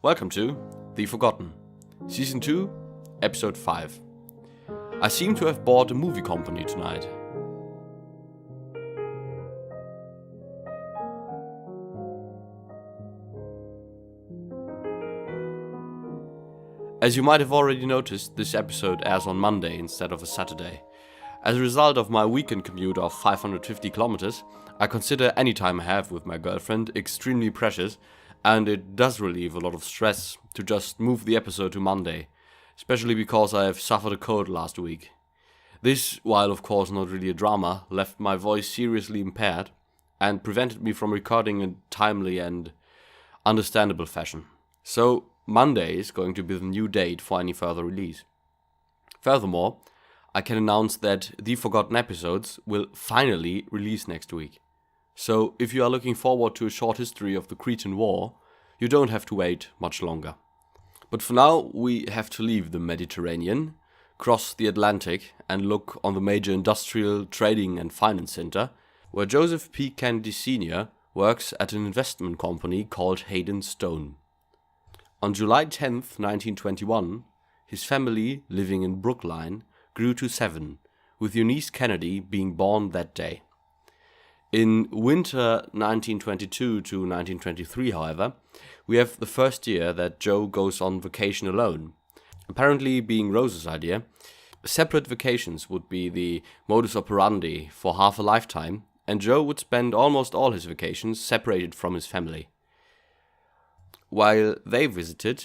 Welcome to The Forgotten, Season 2, Episode 5. I seem to have bought a movie company tonight. As you might have already noticed, this episode airs on Monday instead of a Saturday. As a result of my weekend commute of 550 kilometers, I consider any time I have with my girlfriend extremely precious, and it does relieve a lot of stress to just move the episode to Monday, especially because I have suffered a cold last week. This, while of course not really a drama, left my voice seriously impaired and prevented me from recording in timely and understandable fashion. So Monday is going to be the new date for any further release. Furthermore, I can announce that The Forgotten episodes will finally release next week. So if you are looking forward to a short history of the Cretan War, you don't have to wait much longer. But for now, we have to leave the Mediterranean, cross the Atlantic, and look on the major industrial, trading and finance center, where Joseph P. Kennedy Sr. works at an investment company called Hayden Stone. On July 10th, 1921, his family, living in Brookline, grew to 7, with Eunice Kennedy being born that day. In winter 1922 to 1923, however, we have the first year that Joe goes on vacation alone. Apparently being Rose's idea, separate vacations would be the modus operandi for half a lifetime, and Joe would spend almost all his vacations separated from his family. While they visited,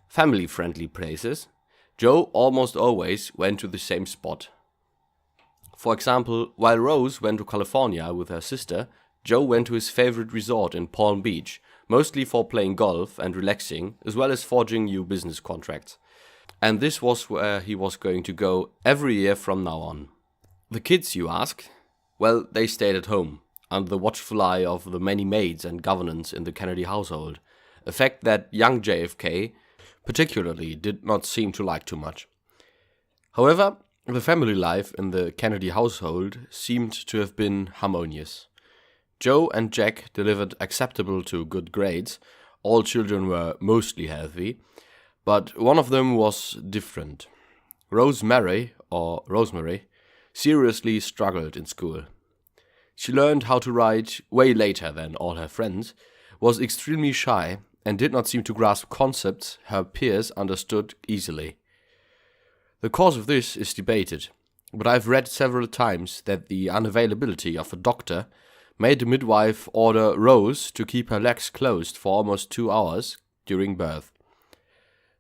family-friendly places, Joe almost always went to the same spot. For example, while Rose went to California with her sister, Joe went to his favorite resort in Palm Beach, mostly for playing golf and relaxing, as well as forging new business contracts. And this was where he was going to go every year from now on. The kids, you ask? Well, they stayed at home, under the watchful eye of the many maids and governants in the Kennedy household, a fact that young JFK particularly did not seem to like too much. However, the family life in the Kennedy household seemed to have been harmonious. Joe and Jack delivered acceptable to good grades, all children were mostly healthy, but one of them was different. Rosemary seriously struggled in school. She learned how to write way later than all her friends, was extremely shy, and did not seem to grasp concepts her peers understood easily. The cause of this is debated, but I've read several times that the unavailability of a doctor made the midwife order Rose to keep her legs closed for almost 2 hours during birth.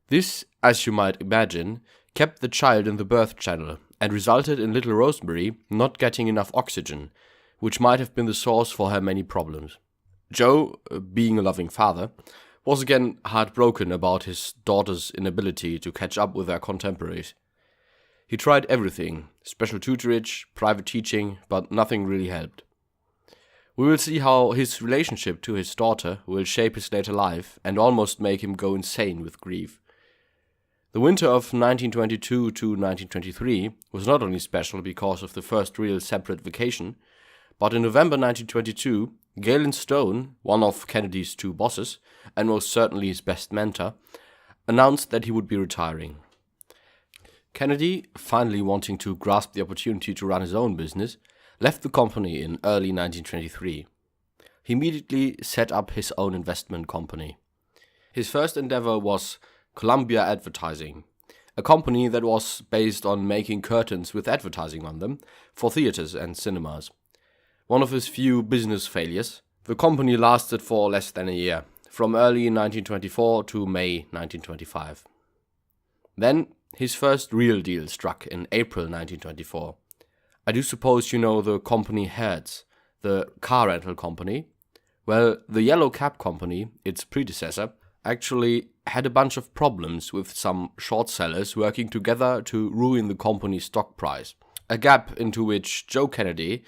This, as you might imagine, kept the child in the birth channel and resulted in little Rosemary not getting enough oxygen, which might have been the source for her many problems. Joe, being a loving father, was again heartbroken about his daughter's inability to catch up with her contemporaries. He tried everything, special tutorage, private teaching, but nothing really helped. We will see how his relationship to his daughter will shape his later life and almost make him go insane with grief. The winter of 1922 to 1923 was not only special because of the first real separate vacation, but in November 1922, Galen Stone, one of Kennedy's 2 bosses, and most certainly his best mentor, announced that he would be retiring. Kennedy, finally wanting to grasp the opportunity to run his own business, left the company in early 1923. He immediately set up his own investment company. His first endeavor was Columbia Advertising, a company that was based on making curtains with advertising on them for theaters and cinemas. One of his few business failures, the company lasted for less than a year, from early 1924 to May 1925. Then, his first real deal struck in April 1924. I do suppose you know the company Hertz, the car rental company. Well, the Yellow Cab Company, its predecessor, actually had a bunch of problems with some short sellers working together to ruin the company's stock price, a gap into which Joe Kennedy,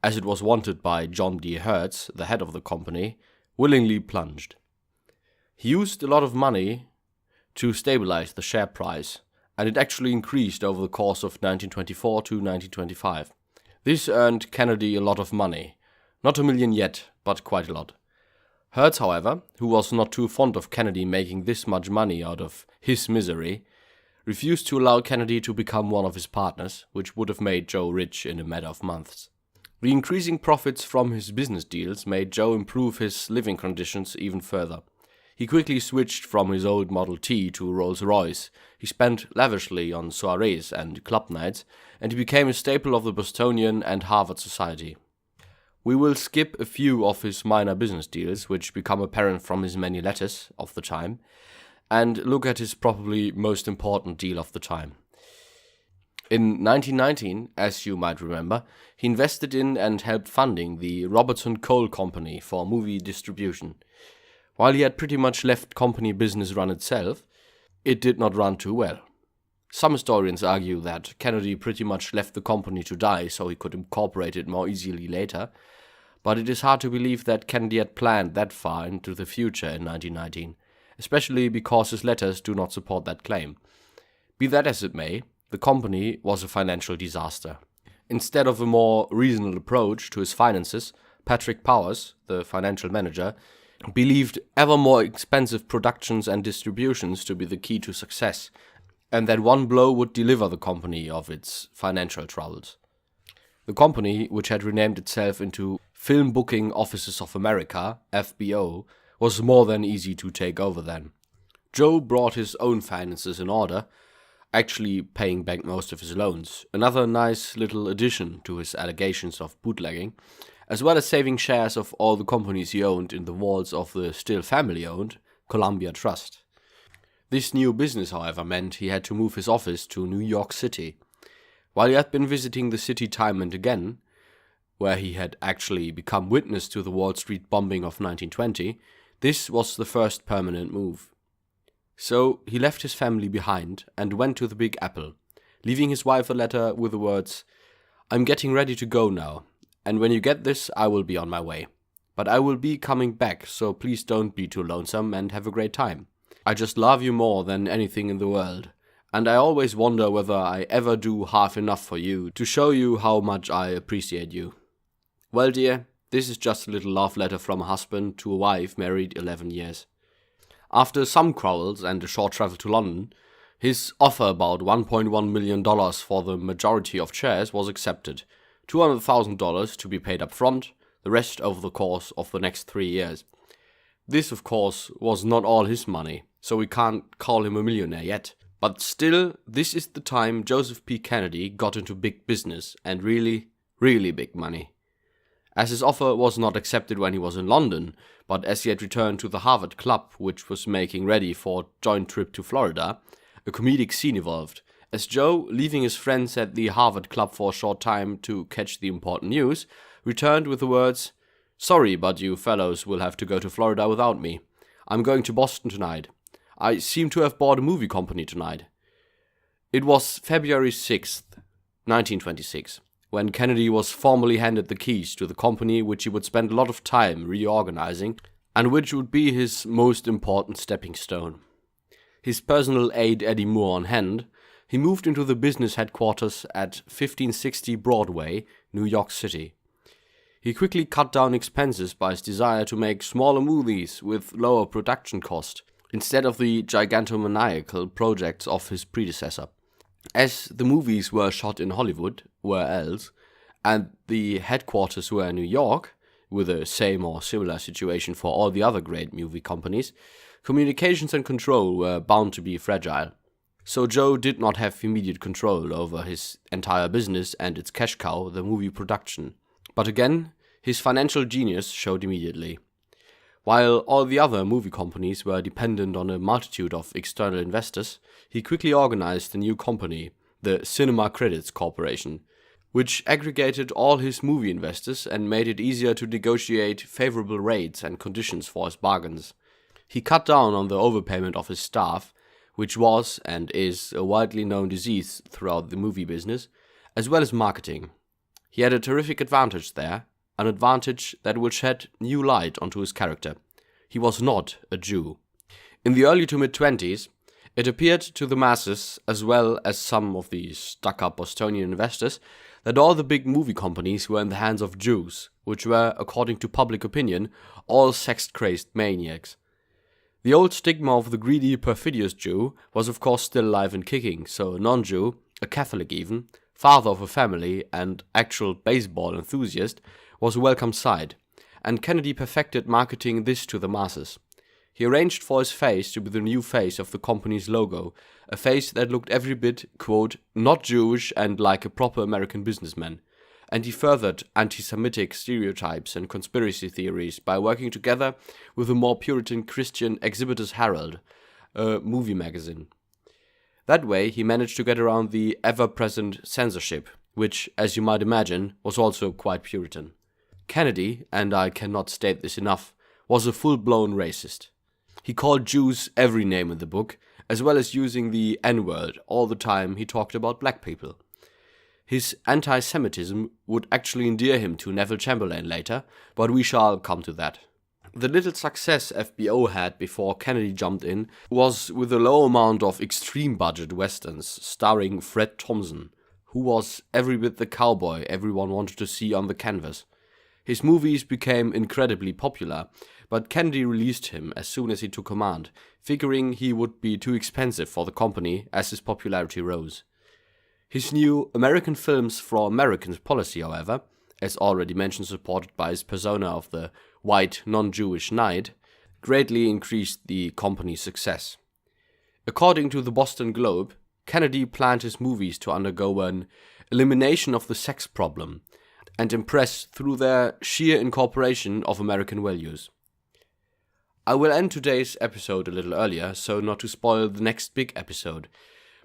as it was wanted by John D. Hertz, the head of the company, willingly plunged. He used a lot of money to stabilize the share price, and it actually increased over the course of 1924 to 1925. This earned Kennedy a lot of money. Not $1 million yet, but quite a lot. Hertz, however, who was not too fond of Kennedy making this much money out of his misery, refused to allow Kennedy to become one of his partners, which would have made Joe rich in a matter of months. The increasing profits from his business deals made Joe improve his living conditions even further. He quickly switched from his old Model T to Rolls-Royce. He spent lavishly on soirees and club nights, and he became a staple of the Bostonian and Harvard society. We will skip a few of his minor business deals, which become apparent from his many letters of the time, and look at his probably most important deal of the time. In 1919, as you might remember, he invested in and helped funding the Robertson Coal Company for movie distribution. While he had pretty much left company business run itself, it did not run too well. Some historians argue that Kennedy pretty much left the company to die so he could incorporate it more easily later, but it is hard to believe that Kennedy had planned that far into the future in 1919, especially because his letters do not support that claim. Be that as it may, the company was a financial disaster. Instead of a more reasonable approach to his finances, Patrick Powers, the financial manager, believed ever more expensive productions and distributions to be the key to success, and that one blow would deliver the company of its financial troubles. The company, which had renamed itself into Film Booking Offices of America, FBO, was more than easy to take over then. Joe brought his own finances in order, actually paying back most of his loans, another nice little addition to his allegations of bootlegging, as well as saving shares of all the companies he owned in the vaults of the still family-owned Columbia Trust. This new business, however, meant he had to move his office to New York City. While he had been visiting the city time and again, where he had actually become witness to the Wall Street bombing of 1920, this was the first permanent move. So he left his family behind and went to the Big Apple, leaving his wife a letter with the words, "I'm getting ready to go now, and when you get this, I will be on my way. But I will be coming back, so please don't be too lonesome and have a great time. I just love you more than anything in the world, and I always wonder whether I ever do half enough for you to show you how much I appreciate you." Well, dear, this is just a little love letter from a husband to a wife married 11 years. After some quarrels and a short travel to London, his offer about $1.1 million for the majority of shares was accepted, $200,000 to be paid up front, the rest over the course of the next 3 years. This, of course, was not all his money, so we can't call him a millionaire yet. But still, this is the time Joseph P. Kennedy got into big business and really, really big money. As his offer was not accepted when he was in London, but as he had returned to the Harvard Club, which was making ready for a joint trip to Florida, a comedic scene evolved. As Joe, leaving his friends at the Harvard Club for a short time to catch the important news, returned with the words, "Sorry, but you fellows will have to go to Florida without me. I'm going to Boston tonight. I seem to have bought a movie company tonight." It was February 6th, 1926, when Kennedy was formally handed the keys to the company which he would spend a lot of time reorganizing and which would be his most important stepping stone. His personal aide Eddie Moore on hand, he moved into the business headquarters at 1560 Broadway, New York City. He quickly cut down expenses by his desire to make smaller movies with lower production cost, instead of the gigantomaniacal projects of his predecessor. As the movies were shot in Hollywood, where else, and the headquarters were in New York, with the same or similar situation for all the other great movie companies, communications and control were bound to be fragile. So Joe did not have immediate control over his entire business and its cash cow, the movie production. But again, his financial genius showed immediately. While all the other movie companies were dependent on a multitude of external investors, he quickly organized a new company, the Cinema Credits Corporation, which aggregated all his movie investors and made it easier to negotiate favorable rates and conditions for his bargains. He cut down on the overpayment of his staff, which was and is a widely known disease throughout the movie business, as well as marketing. He had a terrific advantage there, an advantage that will shed new light onto his character. He was not a Jew. In the early to mid-20s, it appeared to the masses, as well as some of the stuck-up Bostonian investors, that all the big movie companies were in the hands of Jews, which were, according to public opinion, all sex-crazed maniacs. The old stigma of the greedy, perfidious Jew was of course still alive and kicking, so a non-Jew, a Catholic even, father of a family and actual baseball enthusiast, was a welcome sight, and Kennedy perfected marketing this to the masses. He arranged for his face to be the new face of the company's logo, a face that looked every bit, quote, not Jewish and like a proper American businessman. And he furthered anti-Semitic stereotypes and conspiracy theories by working together with the more Puritan Christian Exhibitors Herald, a movie magazine. That way, he managed to get around the ever-present censorship, which, as you might imagine, was also quite Puritan. Kennedy, and I cannot state this enough, was a full-blown racist. He called Jews every name in the book, as well as using the N-word all the time he talked about black people. His anti-Semitism would actually endear him to Neville Chamberlain later, but we shall come to that. The little success FBO had before Kennedy jumped in was with a low amount of extreme budget westerns starring Fred Thompson, who was every bit the cowboy everyone wanted to see on the canvas. His movies became incredibly popular, but Kennedy released him as soon as he took command, figuring he would be too expensive for the company as his popularity rose. His new American Films for Americans policy, however, as already mentioned supported by his persona of the white non-Jewish knight, greatly increased the company's success. According to the Boston Globe, Kennedy planned his movies to undergo an elimination of the sex problem and impress through their sheer incorporation of American values. I will end today's episode a little earlier, so not to spoil the next big episode,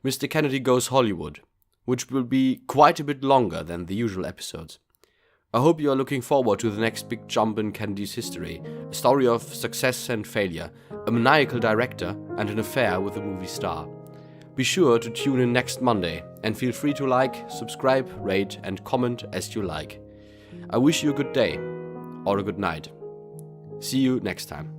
Mr. Kennedy Goes Hollywood, which will be quite a bit longer than the usual episodes. I hope you are looking forward to the next big jump in Kennedy's history, a story of success and failure, a maniacal director, and an affair with a movie star. Be sure to tune in next Monday, and feel free to like, subscribe, rate, and comment as you like. I wish you a good day, or a good night. See you next time.